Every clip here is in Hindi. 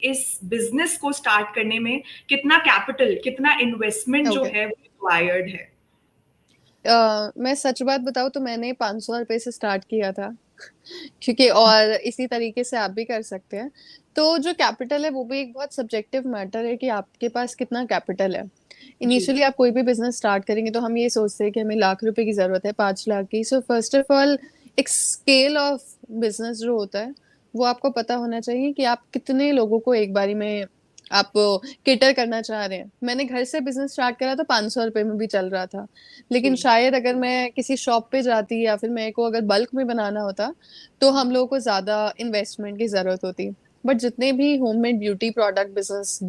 इस बिजनेस को स्टार्ट करने में कितना कैपिटल, कितना इन्वेस्टमेंट जो ओके। है वो रिक्वायर्ड है? मैं सच बात बताऊँ तो मैंने 500 रुपए से स्टार्ट किया था। क्योंकि और इसी तरीके से आप भी कर सकते हैं। तो जो कैपिटल है वो भी एक बहुत सब्जेक्टिव मैटर है कि आपके पास कितना कैपिटल है। जी। इनिशियली आप कोई भी बिजनेस स्टार्ट करेंगे तो हम ये सोचते हैं कि हमें लाख रुपए की जरूरत है, 5 लाख की। सो फर्स्ट ऑफ ऑल एक स्केल ऑफ बिजनेस जो होता है वो आपको पता होना चाहिए कि आप कितने लोगों को एक बारी में आप केटर करना चाह रहे हैं। मैंने घर से बिजनेस स्टार्ट करा तो 500 रुपए में भी चल रहा था, लेकिन जी। शायद अगर मैं किसी शॉप पे जाती या फिर मेरे को अगर बल्क में बनाना होता तो हम लोगों को ज्यादा इन्वेस्टमेंट की जरूरत होती। बट जितने भी होममेड ब्यूटी प्रोडक्ट बिजनेस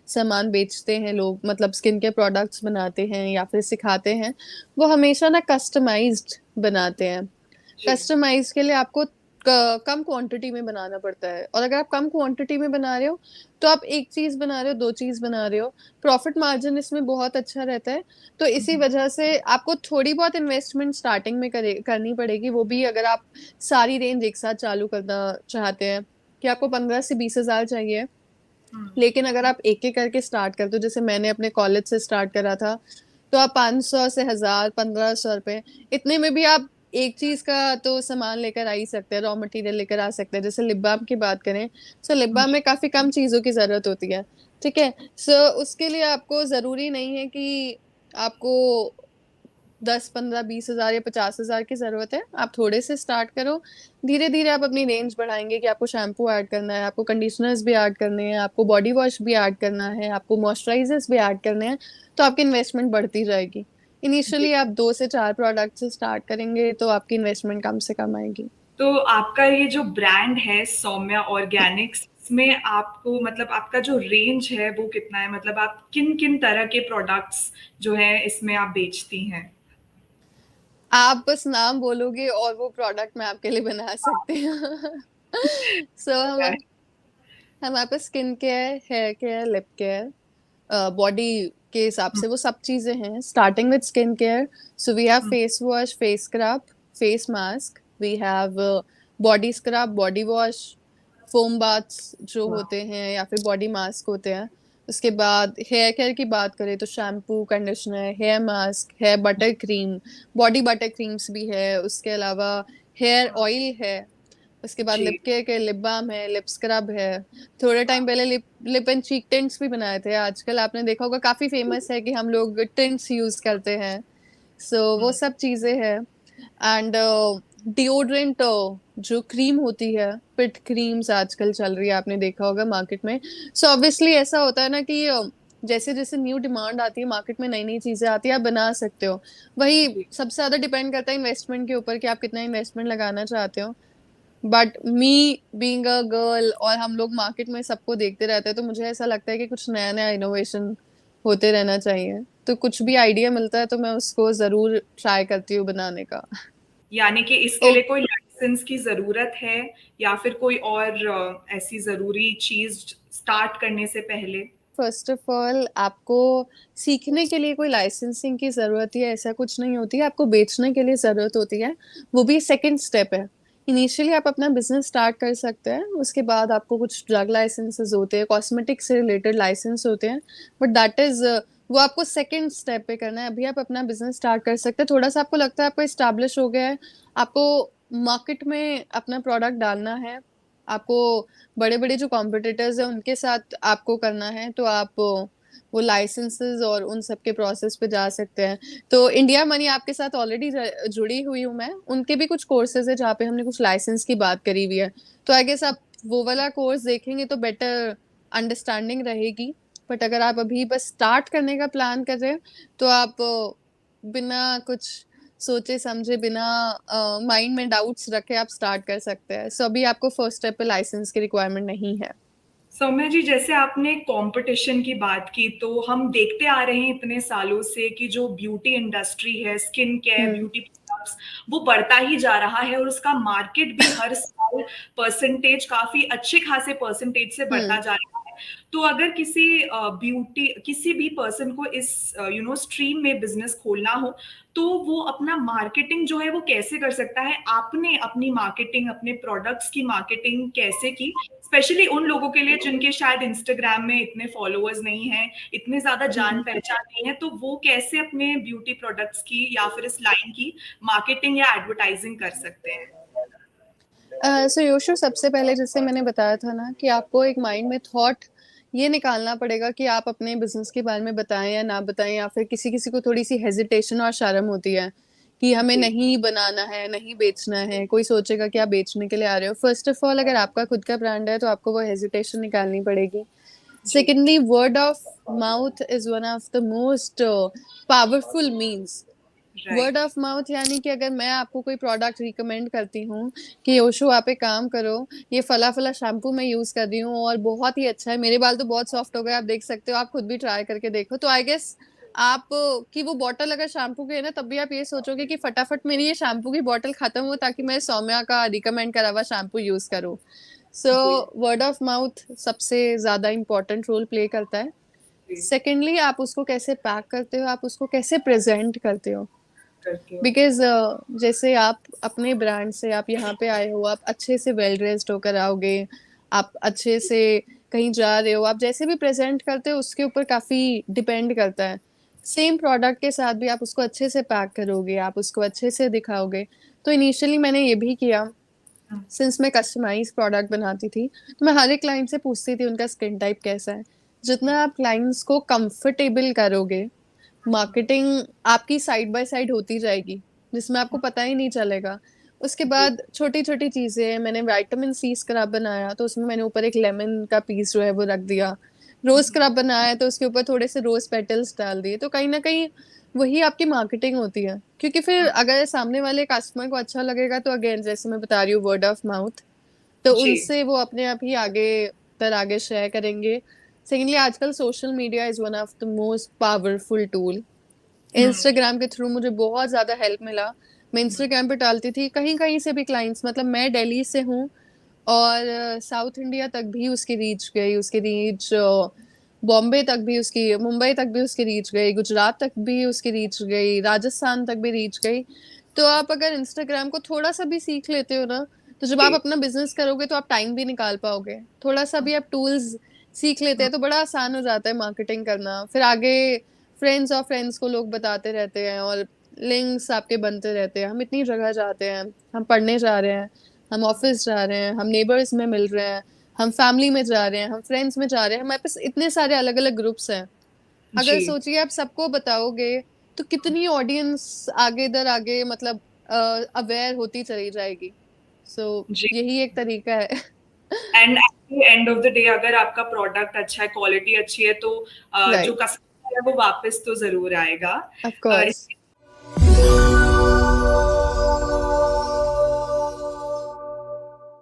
सामान बेचते हैं लोग, मतलब स्किन के प्रोडक्ट्स बनाते हैं या फिर सिखाते हैं, वो हमेशा ना कस्टमाइज्ड बनाते हैं। जी। कस्टमाइज के लिए आपको कम क्वांटिटी में बनाना पड़ता है, और अगर आप कम क्वांटिटी में बना रहे हो तो आप एक चीज बना रहे हो, दो चीज बना रहे हो, प्रॉफिट मार्जिन इसमें बहुत अच्छा रहता है। तो इसी वजह से आपको थोड़ी बहुत इन्वेस्टमेंट स्टार्टिंग में करनी पड़ेगी, वो भी अगर आप सारी रेंज एक साथ चालू करना चाहते हैं कि आपको 15 से 20 हजार चाहिए। हम्म। लेकिन अगर आप एक एक करके स्टार्ट करते हो, जैसे मैंने अपने कॉलेज से स्टार्ट करा था, तो आप 500 से 1000, 1500 रुपए, इतने में भी आप एक चीज का तो सामान लेकर आ ही सकते हैं, रॉ मटेरियल लेकर आ सकते हैं। जैसे लिप बाम की बात करें, सो लिप बाम जी। में काफी कम चीजों की जरूरत होती है। ठीक है। सो उसके लिए आपको जरूरी नहीं है कि आपको 10, 15, 20 हजार या 50 हजार की जरूरत है। आप थोड़े से स्टार्ट करो, धीरे धीरे आप अपनी रेंज बढ़ाएंगे कि आपको शैम्पू ऐड करना है, आपको कंडीशनर्स भी ऐड करने हैं, आपको बॉडी वॉश भी ऐड करना है, आपको मॉइस्चराइजर्स भी ऐड करने हैं। तो आपकी इन्वेस्टमेंट बढ़ती जाएगी। जी। इनिशियली आप 2 से 4 प्रोडक्ट से स्टार्ट करेंगे तो आपकी इन्वेस्टमेंट कम से कम आएगी। तो आपका ये जो ब्रांड है सौम्या ऑर्गेनिक्स, इसमें आपको मतलब आपका जो रेंज है वो कितना है? मतलब आप किन किन तरह के प्रोडक्ट्स जो है इसमें आप बेचती हैं? आप बस नाम बोलोगे और वो प्रोडक्ट मैं आपके लिए बना सकती हूँ। सो हमारे पास skin care, hair care, lip care, body के हिसाब हम्म। से वो सब चीजें हैं। Starting with skin care, so we have hmm. Face wash, face scrub, face mask, we have body scrub, body wash, foam baths जो वाह। होते हैं या फिर बॉडी मास्क होते हैं। उसके बाद हेयर केयर की बात करें तो shampoo, conditioner, hair mask, hair butter cream, body butter creams भी है। उसके अलावा हेयर ऑयल है। उसके बाद लिप जी। केयर के लिप बाम है, लिप स्क्रब है। थोड़े टाइम पहले lip lip and cheek tints भी बनाए थे। आजकल आपने देखा होगा काफी फेमस है कि हम लोग टिंट्स यूज करते हैं। सो वो हम्म। सब चीजें हैं। एंड डिओड्रेंट जो क्रीम होती है, पिट क्रीम्स आजकल चल रही है, आपने देखा होगा मार्केट में। सो ऑब्वियसली ऐसा होता है ना कि जैसे जैसे न्यू डिमांड आती है मार्केट में, नई नई चीजें आती है, आप बना सकते हो। वही जी। सबसे ज्यादा डिपेंड करता है इन्वेस्टमेंट के ऊपर कि आप कितना इन्वेस्टमेंट लगाना चाहते हो। But me being a girl, और हम लोग मार्केट में सबको देखते रहते हैं, तो मुझे ऐसा लगता है कि कुछ नया नया इनोवेशन होते रहना चाहिए। तो कुछ भी आइडिया मिलता है तो मैं उसको जरूर ट्राई करती हूँ बनाने का। यानी कि इसके ओ, लिए कोई लाइसेंस की जरूरत है या फिर कोई और ऐसी जरूरी चीज स्टार्ट करने से पहले? फर्स्ट ऑफ ऑल आपको सीखने के लिए कोई लाइसेंसिंग की जरूरत है ऐसा कुछ नहीं होती है, आपको बेचने के लिए जरूरत होती है। वो भी सेकंड स्टेप है। इनिशियली आप अपना बिजनेस स्टार्ट कर सकते हैं, उसके बाद आपको कुछ ड्रग लाइसेंसेस होते हैं, कॉस्मेटिक से रिलेटेड लाइसेंस होते हैं। बट दैट इज वो आपको सेकंड स्टेप पे करना है। अभी आप अपना बिजनेस स्टार्ट कर सकते हैं। थोड़ा सा आपको लगता है आपको इस्टेब्लिश हो गया है, आपको मार्केट में अपना प्रोडक्ट डालना है, आपको बड़े बड़े जो कॉम्पिटिटर्स हैं उनके साथ आपको करना है, तो आप वो लाइसेंसेस और उन सब के प्रोसेस पे जा सकते हैं। तो इंडिया मनी आपके साथ ऑलरेडी जुड़ी हुई हूँ मैं, उनके भी कुछ कोर्सेज है जहाँ पे हमने कुछ लाइसेंस की बात करी हुई है। तो आई गेस आप वो वाला कोर्स देखेंगे तो बेटर अंडरस्टैंडिंग रहेगी। बट अगर आप अभी बस स्टार्ट करने का प्लान कर रहे हैं तो आप बिना कुछ सोचे समझे, बिना माइंड में डाउट्स रखे आप स्टार्ट कर सकते हैं। सो अभी आपको फर्स्ट स्टेप पे लाइसेंस की रिक्वायरमेंट नहीं है। सौम्या जी, जैसे आपने कंपटीशन की बात की, तो हम देखते आ रहे हैं इतने सालों से कि जो ब्यूटी इंडस्ट्री है, स्किन केयर, हम्म। ब्यूटी प्रोडक्ट्स, वो बढ़ता ही जा रहा है और उसका मार्केट भी हर साल परसेंटेज, काफी अच्छे खासे परसेंटेज से बढ़ता हम्म। जा रहा है। तो अगर किसी भी पर्सन को इस स्ट्रीम में बिजनेस खोलना हो, तो वो अपना मार्केटिंग जो है वो कैसे कर सकता है? आपने अपनी मार्केटिंग, अपने प्रोडक्ट्स की मार्केटिंग कैसे की? स्पेशली उन लोगों के लिए जिनके शायद इंस्टाग्राम में इतने फॉलोअर्स नहीं हैं, इतने ज्यादा जान पहचान नहीं है, तो वो कैसे अपने ब्यूटी प्रोडक्ट्स की या फिर इस लाइन की मार्केटिंग या एडवर्टाइजिंग कर सकते हैं? सो योशो, सबसे पहले जैसे मैंने बताया था ना कि आपको एक माइंड में थॉट ये निकालना पड़ेगा कि आप अपने बिजनेस के बारे में बताएं या ना बताएं, या फिर किसी किसी को थोड़ी सी हेजिटेशन और शर्म होती है कि हमें जी। नहीं बनाना है, नहीं बेचना है, कोई सोचेगा कि आप बेचने के लिए आ रहे हो। फर्स्ट ऑफ ऑल, अगर आपका खुद का ब्रांड है तो आपको वो हेजिटेशन निकालनी पड़ेगी। जी। Secondly, word of mouth is one of the most powerful means. Word right. Of mouth यानी कि अगर मैं आपको कोई प्रोडक्ट रिकमेंड करती हूँ कि योशु आप एक काम करो, ये फला फला शैम्पू मैं यूज कर रही हूँ और बहुत ही अच्छा है, मेरे बाल तो बहुत सॉफ्ट हो गए, आप देख सकते हो, आप खुद भी ट्राई करके देखो, तो आई गेस आप कि वो बॉटल अगर शैम्पू की है ना, तब भी आप ये सोचोगे कि फटाफट मेरी ये शैम्पू की बॉटल खत्म हो ताकि मैं सौम्या का रिकमेंड करा हुआ शैम्पू यूज करूँ। सो जी। वर्ड ऑफ माउथ सबसे ज्यादा इम्पोर्टेंट रोल प्ले करता है। जी। सेकेंडली, आप उसको कैसे पैक करते हो, आप उसको कैसे प्रेजेंट करते हो। करके। बिकॉज जैसे आप अपने ब्रांड से आप यहाँ पे आए हो, आप अच्छे से वेल ड्रेस्ड होकर आओगे, आप अच्छे से कहीं जा रहे हो, आप जैसे भी प्रेजेंट करते हो उसके ऊपर काफी डिपेंड करता है। सेम प्रोडक्ट के साथ भी आप उसको अच्छे से पैक करोगे, आप उसको अच्छे से दिखाओगे। तो इनिशियली मैंने ये भी किया, सिंस मैं कस्टमाइज प्रोडक्ट बनाती थी तो मैं हर एक क्लाइंट से पूछती थी उनका स्किन टाइप कैसा है। जितना आप क्लाइंट्स को कंफर्टेबल करोगे, मार्केटिंग आपकी साइड बाय साइड होती जाएगी जिसमें आपको पता ही नहीं चलेगा। उसके जी। बाद छोटी छोटी चीजें, मैंने विटामिन सी स्क्रब बनाया तो उसमें मैंने ऊपर एक लेमन का पीस जो है वो रख दिया। रोज स्क्रब बनाया तो उसके ऊपर थोड़े से रोज पेटल्स डाल दिए। तो कहीं ना कहीं वही आपकी मार्केटिंग होती है, क्योंकि फिर अगर सामने वाले कस्टमर को अच्छा लगेगा तो अगेन जैसे मैं बता रही हूँ वर्ड ऑफ माउथ, तो जी। उनसे वो अपने आप ही आगे पर आगे शेयर करेंगे। सेकेंडली, आजकल social media is one of the most powerful tool. Hmm. Instagram के थ्रू मुझे बहुत ज्यादा हेल्प मिला। मैं इंस्टाग्राम पे डालती थी, कहीं कहीं से भी क्लाइंट्स, मतलब मैं दिल्ली से हूँ और साउथ इंडिया तक भी उसकी रीच गई, उसकी रीच बॉम्बे तक भी उसकी, मुंबई तक भी उसकी रीच गई, गुजरात तक भी उसकी रीच गई, राजस्थान तक भी रीच गई। तो आप अगर इंस्टाग्राम को थोड़ा सा भी सीख लेते हो ना, तो जब आप जी। अपना बिजनेस करोगे तो आप टाइम भी निकाल पाओगे। थोड़ा सा भी आप टूल्स सीख लेते हैं तो बड़ा आसान हो जाता है मार्केटिंग करना। फिर आगे फ्रेंड्स और फ्रेंड्स को लोग बताते रहते हैं और लिंक्स आपके बनते रहते हैं। हम इतनी जगह जाते हैं, हम पढ़ने जा रहे हैं, हम ऑफिस जा रहे हैं, हम नेबर्स में मिल रहे हैं, हम फैमिली में जा रहे हैं, हम फ्रेंड्स में जा रहे हैं, हमारे पास इतने सारे अलग अलग ग्रुप्स हैं। अगर जी। सोचिए आप सबको बताओगे तो कितनी ऑडियंस आगे दर आगे, मतलब अवेयर होती चली जाएगी। सो जी। यही एक तरीका है। And at the end of the day अगर आपका प्रोडक्ट अच्छा है, क्वालिटी अच्छी है, तो जो राइट, कस्टमर है वो वापस तो जरूर आएगा। Of course.